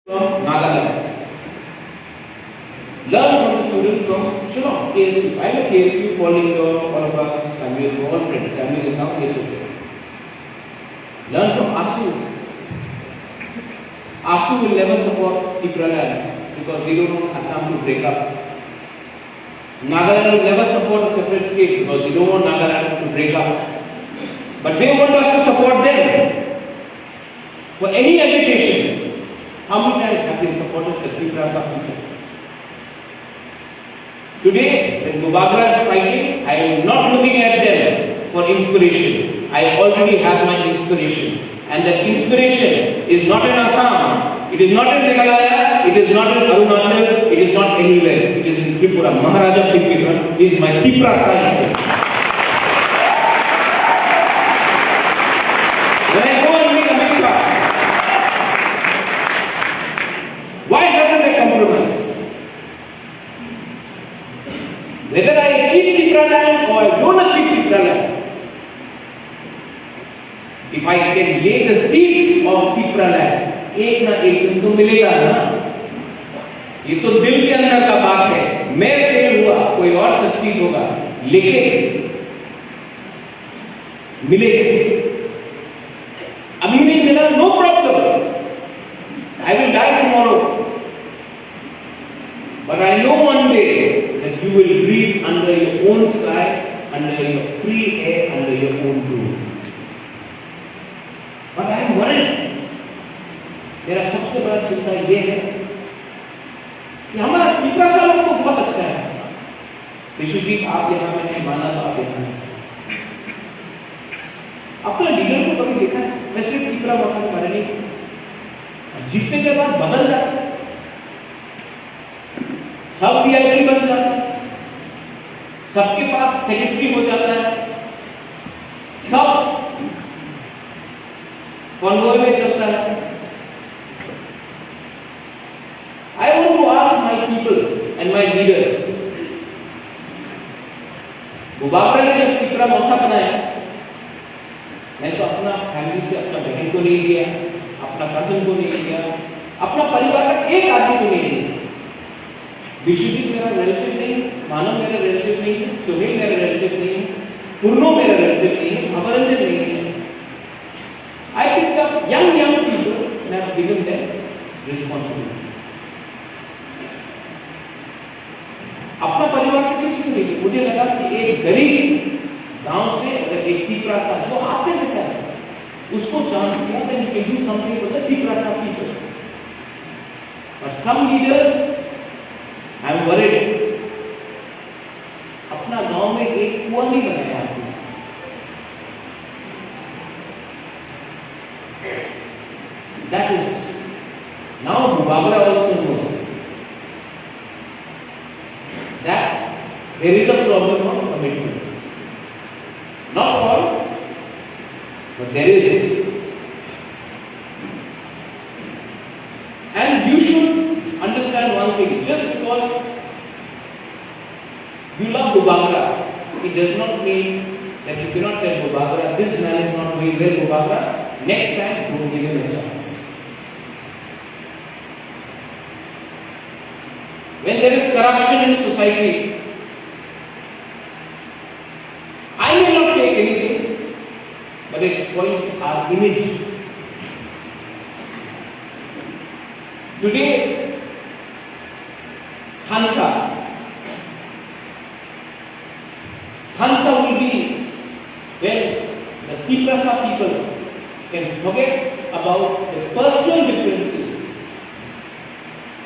from Nagaland. Learn from the students from Shillong, KSU. I know KSU, calling all of us, Samuel, all friends. Samuel is now KSU. Learn from ASU. ASU will never support Tipraland because they don't want Assam to break up. Nagaland will never support a separate state because they don't want Nagaland to break up. But they want us to support them for any education. How many times have they supported the Triprasa people? Today, when Mubarak is fighting, I am not looking at them for inspiration. I already have my inspiration. And that inspiration is not in Assam, it is not in Meghalaya, it is not in Arunachal, it is not anywhere. It is in Tripura. Maharaja Tripura is my Triprasa. When I go and make a mixture, why haven't I compromised? Whether I achieve Tipraland or I don't achieve Tipraland, if I can lay the seeds of Tipraland, एक ना एक दिन तो मिलेगा ना. ये तो दिल के अंदर का बात है. मैं फेल हुआ, कोई और सक्सीड होगा, लेकिन मिलेगा. अभी नहीं मिला, no problem. I will die tomorrow. But I know one day that you will breathe under your own sky, under your free air, under your own roof. But I am worried. मेरा सबसे बड़ा चिंता ये है कि हमारा त्रिपुरा लोग तो बहुत अच्छा है. विश्वजीत आप यहाँ में नहीं, माना तो आप यहाँ हैं. अपने लीडर को कभी देखा है? मैं सिर्फ त्रिपुरा मौका के बारे में जीतने के बाद बदल जाता है. सब वीआईपी बन जाता है, सबके पास सेक्रेटरी हो जाता है, सब कॉन्वॉय में चलता है. I want to ask my people and my leaders. मुबारक ने जब त्रिपुरा मौका बनाया, मैंने तो अपना फैमिली से अपना बहन को नहीं लिया, अपना कजन को नहीं लिया, अपना परिवार का एक आदमी को नहीं लिया. विश्वजीत मेरा रिलेटिव नहीं, मानव मेरा रिलेटिव नहीं, सुनील मेरा रिलेटिव नहीं, पूर्णो मेरा रिलेटिव नहीं, अमरंजन नहीं है. I picked up young people and I have given them responsibility. अपना परिवार से किसी को नहीं. मुझे लगा कि एक गरीब गांव से अगर एक Tiprasa जो आपके जैसा है, उसको चांस दिया, then you can do something for the Tiprasa people. But some leaders, I am worried. अपना गांव में एक कुआं नहीं बनाया आपने. That is, now Mubarak also knows that there is a problem of commitment. Not all, but there is. And you should understand one thing, just because you love Mubarak, it does not mean that you cannot tell Mubarak, this man is not doing well, Mubarak, next time don't give him a chance. When there is corruption in society, I may not take anything, but it spoils our image. Today, Hansa will be when the Tiprasa people can forget about their personal differences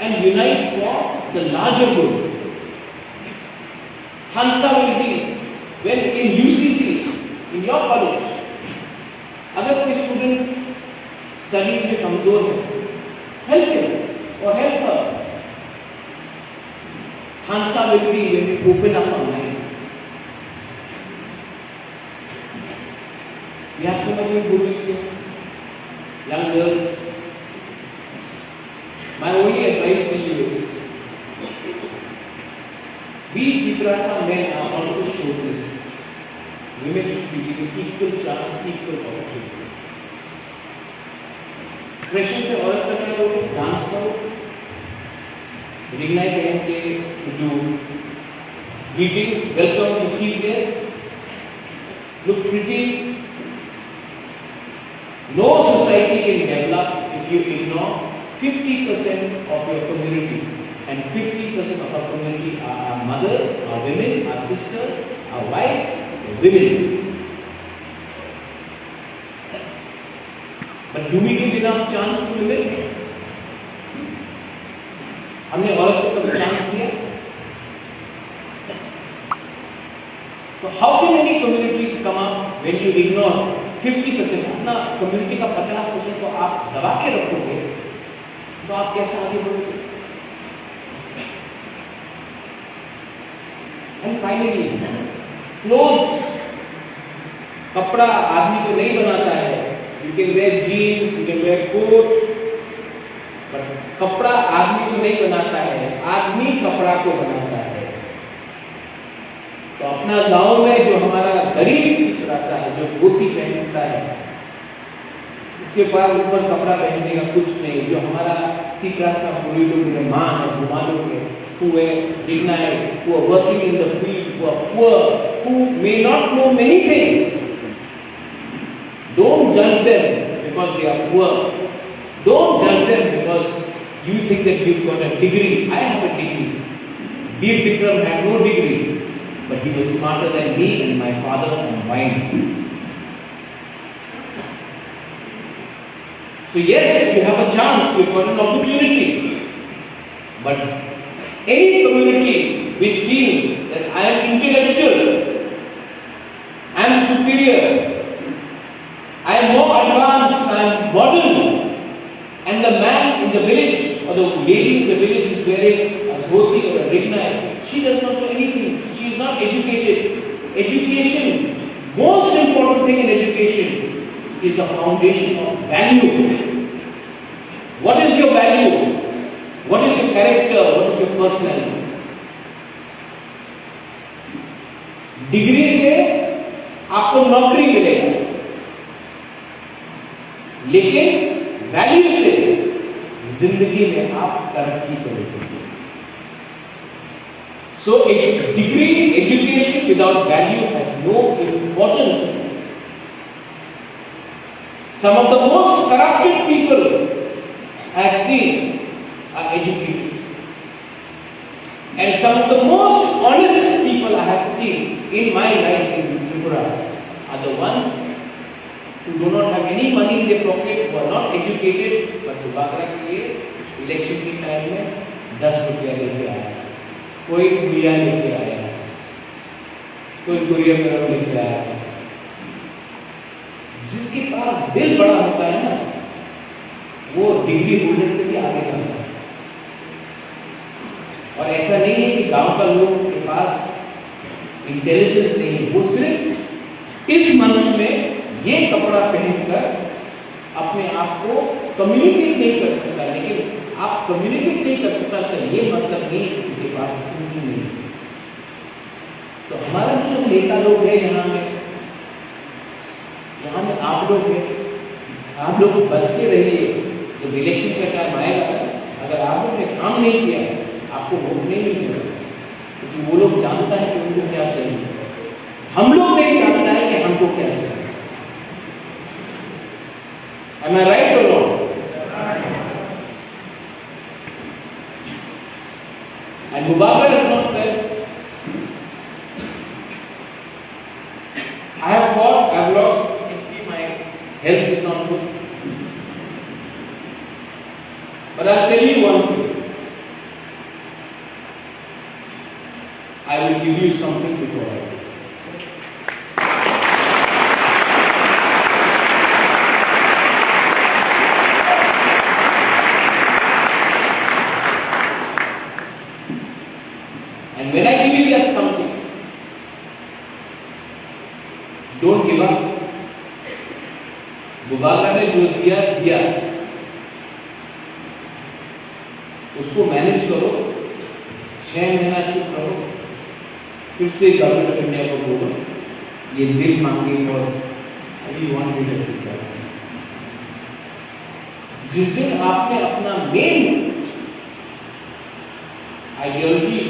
and unite for the larger good. Hansa will be when in UCC, in your college, अगर कोई student studies में कमजोर है, help him or help her. Hansa will be when we open up our minds. We have so many gurus here, young girls. My only advice to you is, we Tiprasa men are also shown this. Women should be given equal chance, equal opportunity. Pressure पे औरत का करोगे, dance करो, रिंगनाई पहन के जो greetings, welcome to chief guest, look pretty. No society can develop if you ignore 50% of your community, and 50% of our community are our mothers, our women, our sisters, our wives, women. But do we give enough chance to women? हमने औरत को कभी chance दिया? So how can any community come up when you ignore 50%? अपना community का 50% को आप दबा के रखोगे, तो आप कैसे आगे बढ़ोगे? And finally, clothes, कपड़ा आदमी को नहीं बनाता है. You can wear jeans, you can wear coat, but कपड़ा आदमी को नहीं बनाता है, आदमी कपड़ा को बनाता है. तो अपना गांव में जो हमारा गरीब रास्ता है, जो धोती पहनता है, उसके बाद ऊपर कपड़ा पहनने का कुछ नहीं. जो हमारा ठीक रास्ता पूरी लोग माँ है, घुमा लोग है, who are ignorant, who are working in the field, who are poor, who may not know many things. Don't judge them because they are poor. Don't judge them because you think that you've got a degree. I have a degree. Bir Bikram had no degree, but he was smarter than me and my father combined. So yes, you have a chance, you've got an opportunity. But any community which feels that I am intellectual, I am superior, I am more advanced, I am modern, and the man in the village or the lady in the village is wearing a dhoti or a rignai, she does not know anything, she is not educated. Education, most important thing in education is the foundation of value. What is your value? What is your character? What is your personality? Degree से आपको नौकरी मिलेगा, लेकिन value से जिंदगी में आप तरक्की करोगे. So a degree, education without value has no importance. Some of the most corrupted people I have seen are educated, and some of the most honest people I have seen in my life in Tripura are the ones who do not have any money in their pocket, who are not educated, but दुबारा के लिए election के time में 10 रुपया लेके आया, कोई गुड़िया लेके आया, कोई गुड़िया मेरा लेके आया. जिसके पास दिल बड़ा होता है ना, वो डिग्री होल्डर से भी आगे जाता है. और ऐसा नहीं है कि गांव का लोग के पास इंटेलिजेंस नहीं है, वो सिर्फ इस मंच में ये कपड़ा पहनकर अपने आप को कम्युनिकेट नहीं कर सकता. लेकिन आप कम्युनिकेट नहीं कर सकता तो ये मतलब नहीं कि उनके पास पूंजी नहीं. तो हमारा जो नेता लोग हैं यहाँ में आप लोग हैं, आप लोग बच के रहिए. जब इलेक्शन का टाइम आएगा, अगर आप लोग ने काम नहीं किया, आपको वोट नहीं मिलेगा, क्योंकि वो लोग जानता है कि उनको क्या चाहिए. हम लोग नहीं जानता है कि हमको क्या चाहिए. Am I right or wrong? And Mubakar is not well. I have fought, I have lost. You can see my health is not good. But I'll tell you one thing. I will give you something before I go. And when I give you that something, don't give up. बुबाकर ने जो दिया उसको manage करो. 6 महीना चुप रहो, फिर से गवर्नमेंट ऑफ इंडिया को बोलो ये बिल मांगे और अभी 1 मिनट जिस दिन आपने अपना मेन आइडियोलॉजी